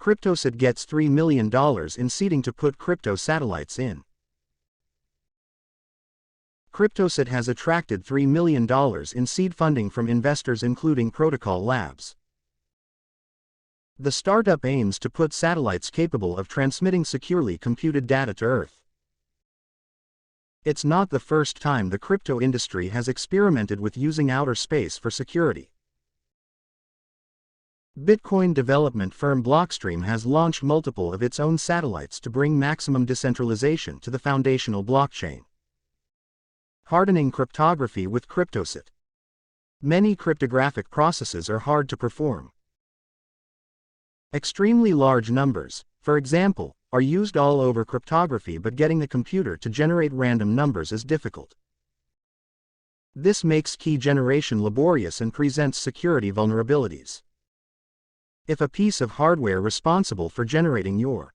Cryptosat gets $3 million in seeding to put crypto satellites in. Cryptosat has attracted $3 million in seed funding from investors including Protocol Labs. The startup aims to put satellites capable of transmitting securely computed data to Earth. It's not the first time the crypto industry has experimented with using outer space for security. Bitcoin development firm Blockstream has launched multiple of its own satellites to bring maximum decentralization to the foundational blockchain. Hardening cryptography with Cryptosat. Many cryptographic processes are hard to perform. Extremely large numbers, for example, are used all over cryptography, but getting the computer to generate random numbers is difficult. This makes key generation laborious and presents security vulnerabilities. If a piece of hardware responsible for generating your